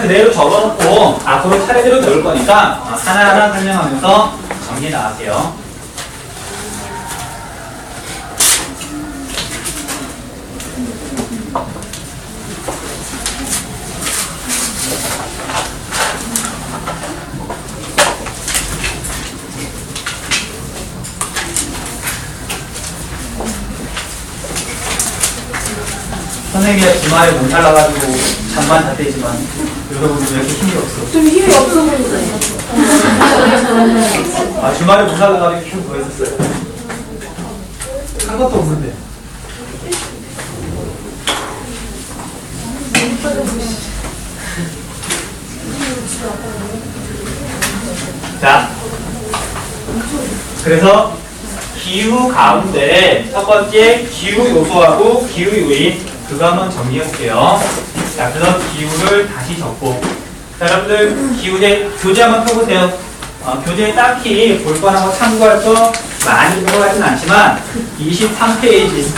그냥 그대로 적어놓고 앞으로 차례대로 배울 거니까 하나하나 설명하면서 정리해 나갈게요. 선생님이 주말에 몸살 나가지고 잠만 잤대지만 여러분 왜 이렇게 힘이 없어? 좀 힘이 없어 보이네. 아 주말에 몸살 나가지고 힘 더 있었어요. 한 것도 없는데. 자, 그래서 기후 가운데 첫 번째 기후 요소하고 기후 요인 그거 한번 정리해 볼게요. 자, 그래서 기후를 다시 적고, 자, 여러분들 기후제 교재 한번 펴보세요. 교재에 딱히 볼 거나 참고할 거 많이 들어가진 않지만 23페이지.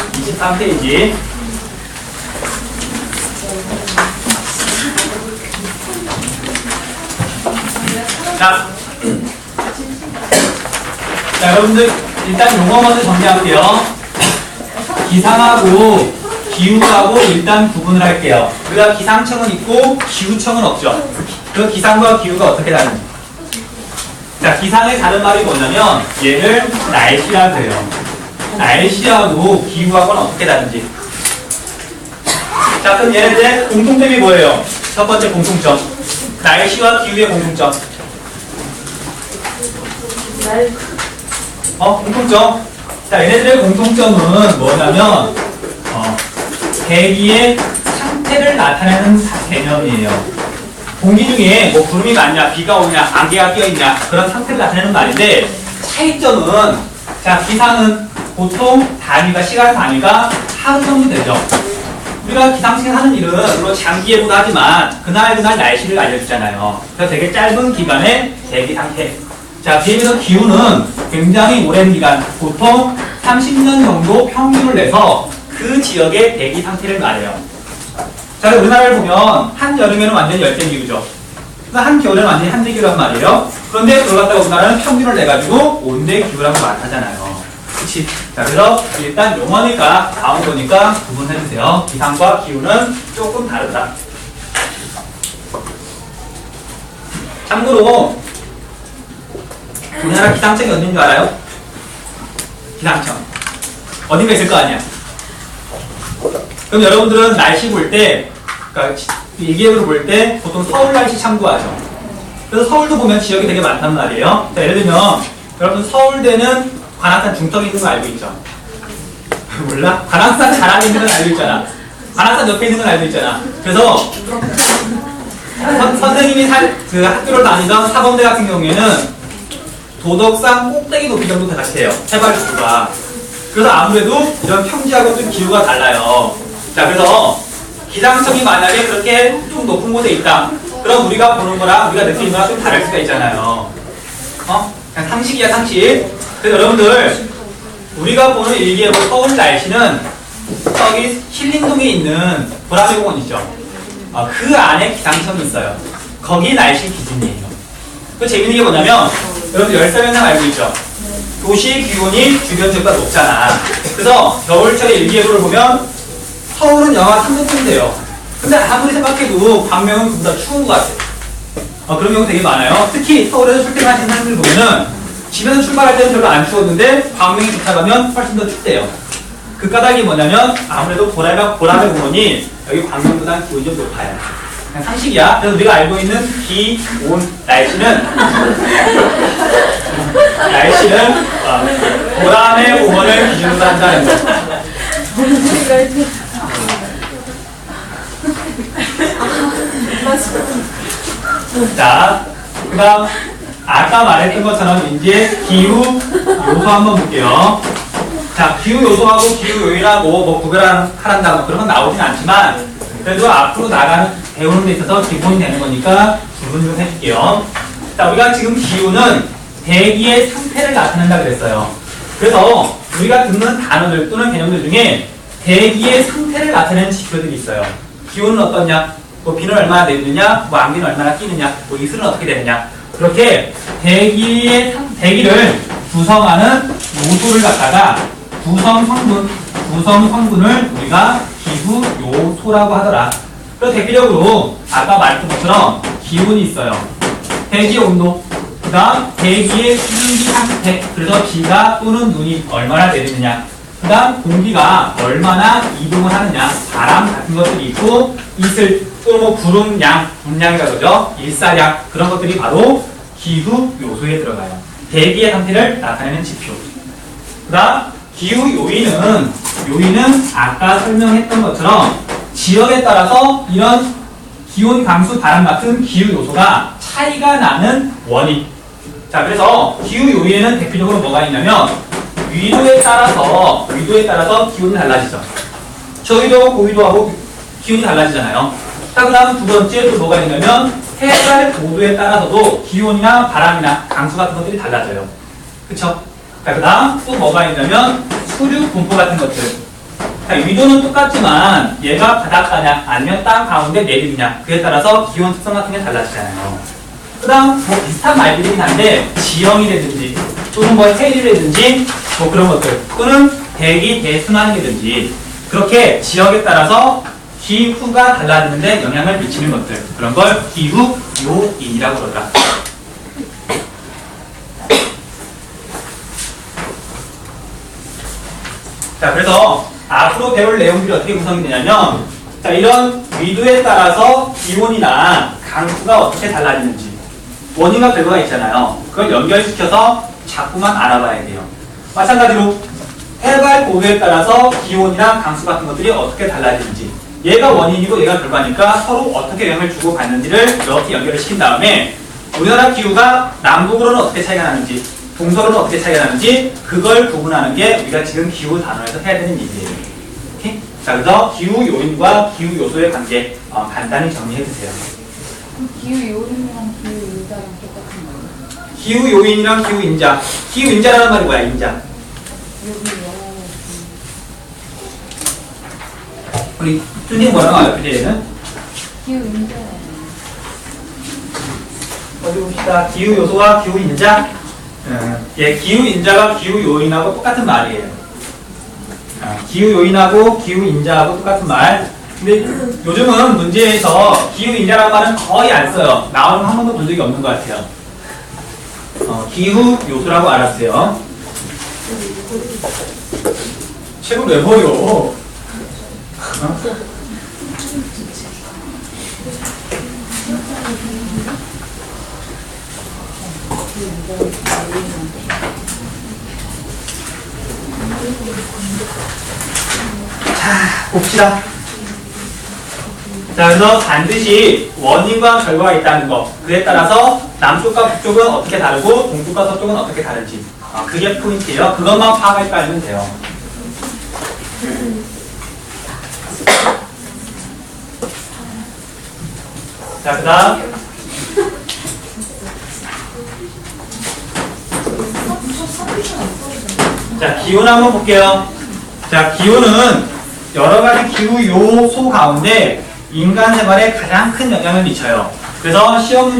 자, 여러분들 일단 용어 먼저 정리할게요. 기상하고 기후하고 일단 구분을 할게요. 우리가 기상청은 있고 기후청은 없죠. 그 기상과 기후가 어떻게 다른지. 자, 기상의 다른 말이 뭐냐면 얘를 날씨라고 해요. 날씨하고 기후하고는 어떻게 다른지. 자, 그럼 얘네들 공통점이 뭐예요? 첫 번째 공통점. 날씨와 기후의 공통점. 공통점. 자, 얘네들의 공통점은 뭐냐면, 대기의 상태를 나타내는 개념이에요. 공기 중에 뭐 구름이 많냐, 비가 오냐, 안개가 끼어있냐, 그런 상태를 나타내는 말인데, 차이점은, 자, 기상은 보통 단위가, 시간 단위가 하루 정도 되죠. 우리가 기상청 하는 일은 물론 장기 예보도 하지만, 그날 날씨를 알려주잖아요. 그래서 되게 짧은 기간의 대기 상태. 자, 비해서 기후는 굉장히 오랜 기간, 보통 30년 정도 평균을 내서 그 지역의 대기 상태를 말해요. 자, 우리나라를 보면 한여름에는 완전히 열대기후죠. 한겨울에는 완전히 한대기후란 말이에요. 그런데 그걸 갖다가 우리나라는 평균을 내가지고 온대기후라고 말하잖아요. 그치? 자, 그래서 일단 용어니까 다음 거니까 구분해주세요. 기상과 기후는 조금 다르다. 참고로 우리나라 기상청이 어딘 줄 알아요? 기상청. 어딘가 있을 거 아니야? 그럼 여러분들은 날씨 볼 때, 그러니까 일기예보를 볼 때 보통 서울 날씨 참고하죠. 그래서 서울도 보면 지역이 되게 많단 말이에요. 자, 예를 들면 여러분 서울대는 관악산 중턱에 있는 거 알고 있죠? 몰라? 관악산 자락에 있는 건 알고 있잖아. 관악산 옆에 있는 건 알고 있잖아. 그래서 선생님이 그 학교를 다니던 사범대 같은 경우에는 도덕상 꼭대기 높이 정도 같아요. 해발 수가. 그래서 아무래도 이런 평지하고 좀 기후가 달라요. 자, 그래서 기상청이 만약에 그렇게 좀 높은 곳에 있다. 그럼 우리가 보는 거랑 우리가 느끼는 거랑 좀 다를 수가 있잖아요. 그냥 상식이야, 상식. 그래서 여러분들, 우리가 보는 일기예보 서울 날씨는 저기 신림동에 있는 보라매공원 있죠. 그 안에 기상청이 있어요. 거기 날씨 기준이에요. 그 재밌는 게 뭐냐면, 여러분 열사면상 알고 있죠? 도시 기온이 주변 지역보다 높잖아. 그래서 겨울철에 일기예보를 보면 서울은 영하 3도쯤 돼요. 근데 아무리 생각해도 광명은 그보다 추운 것 같아. 그런 경우 되게 많아요. 특히 서울에서 출퇴근하시는 사람들 보면은 집에서 출발할 때는 별로 안 추웠는데 광명에 도착하면 훨씬 더 춥대요. 그 까닭이 뭐냐면 아무래도 보라매 공원이 여기 광명보다 기온이 좀 높아요. 그냥 상식이야. 그래서 우리가 알고 있는 비, 온, 날씨는 보라매 공원을 기준으로 한다는 거. 자, 그 다음 아까 말했던 것처럼 이제 기후 요소 한번 볼게요. 자, 기후 요소하고 기후 요인하고 뭐 구별하란다 그런 건 나오진 않지만 그래도 앞으로 배우는 데 있어서 기본이 되는 거니까 구분 좀 해줄게요. 자, 우리가 지금 기후는 대기의 상태를 나타낸다 그랬어요. 그래서 우리가 듣는 단어들 또는 개념들 중에 대기의 상태를 나타내는 지표들이 있어요. 기후는 어떠냐? 뭐 비는 얼마나 내리느냐, 뭐 안개는 얼마나 끼느냐, 뭐 이슬은 어떻게 되느냐. 그렇게 대기를 구성하는 요소를 갖다가 구성 성분을 우리가 기후 요소라고 하더라. 그래서 대표적으로 아까 말했던 것처럼 기온이 있어요. 대기 온도, 그 다음 대기의 수증기 상태, 그래서 비가 또는 눈이 얼마나 내리느냐, 그 다음 공기가 얼마나 이동을 하느냐, 바람 같은 것들이 있고, 이슬, 또 뭐 구름 양, 분량이라고 그러죠. 일사량, 그런 것들이 바로 기후 요소에 들어가요. 대기의 상태를 나타내는 지표. 그 다음 기후 요인은 아까 설명했던 것처럼 지역에 따라서 이런 기온, 강수, 바람 같은 기후 요소가 차이가 나는 원인. 자, 그래서 기후 요인에는 대표적으로 뭐가 있냐면 위도에 따라서 기온이 달라지죠. 저위도하고 고위도하고 기온이 달라지잖아요. 자, 그 다음 두 번째 또 뭐가 있냐면 해발 고도에 따라서도 기온이나 바람이나 강수 같은 것들이 달라져요. 그쵸? 자, 그 다음 또 뭐가 있냐면 수류 분포 같은 것들. 자, 위도는 똑같지만 얘가 바닷가냐 아니면 땅 가운데 내리느냐, 그에 따라서 기온 특성 같은 게 달라지잖아요. 그 다음 뭐 비슷한 말들이긴 한데 지형이라든지 또는 뭐 해리라든지 뭐 그런 것들, 또는 대기 대순환이라든지 그렇게 지역에 따라서 기후가 달라지는데 영향을 미치는 것들, 그런 걸 기후 요인이라고 그러더라. 자, 그래서 앞으로 배울 내용들이 어떻게 구성이 되냐면, 자, 이런 위도에 따라서 기온이나 강수가 어떻게 달라지는지 원인과 결과가 있잖아요. 그걸 연결시켜서 자꾸만 알아봐야 돼요. 마찬가지로 해발 고도에 따라서 기온이나 강수 같은 것들이 어떻게 달라지는지, 얘가 원인이고 얘가 결과니까 서로 어떻게 영향을 주고 받는지를 이렇게 연결을 시킨 다음에 우리나라 기후가 남북으로는 어떻게 차이가 나는지, 동서로는 어떻게 차이가 나는지, 그걸 구분하는 게 우리가 지금 기후 단원에서 해야 되는 일이에요. 오케이? 자, 그래서 기후 요인과 기후 요소의 관계 간단히 정리해 주세요. 기후 요인이랑 기후 인자랑 똑같은 거예요? 기후 요인이랑 기후 인자. 기후 인자라는 말이 뭐야? 인자. 여기요. 우리 선생님 뭐라고 알아요? 얘는? 기후 인자. 어디 봅시다. 기후 요소와 기후 인자. 예, 기후 인자가 기후 요인하고 똑같은 말이에요. 기후 요인하고 기후 인자하고 똑같은 말. 근데 요즘은 문제에서 기후 인자라는 말은 거의 안 써요. 나오는 한 번도 본 적이 없는 것 같아요. 기후 요소라고 알았어요. 책을 왜 버려? 자, 봅시다. 자, 그래서 반드시 원인과 결과가 있다는 거, 그에 따라서 남쪽과 북쪽은 어떻게 다르고 동쪽과 서쪽은 어떻게 다른지, 그게 포인트예요. 그것만 파악할 줄 알면 돼요. 자, 그 다음 자, 기온 한번 볼게요. 자, 기온은 여러 가지 기후 요소 가운데 인간 생활에 가장 큰 영향을 미쳐요. 그래서 시험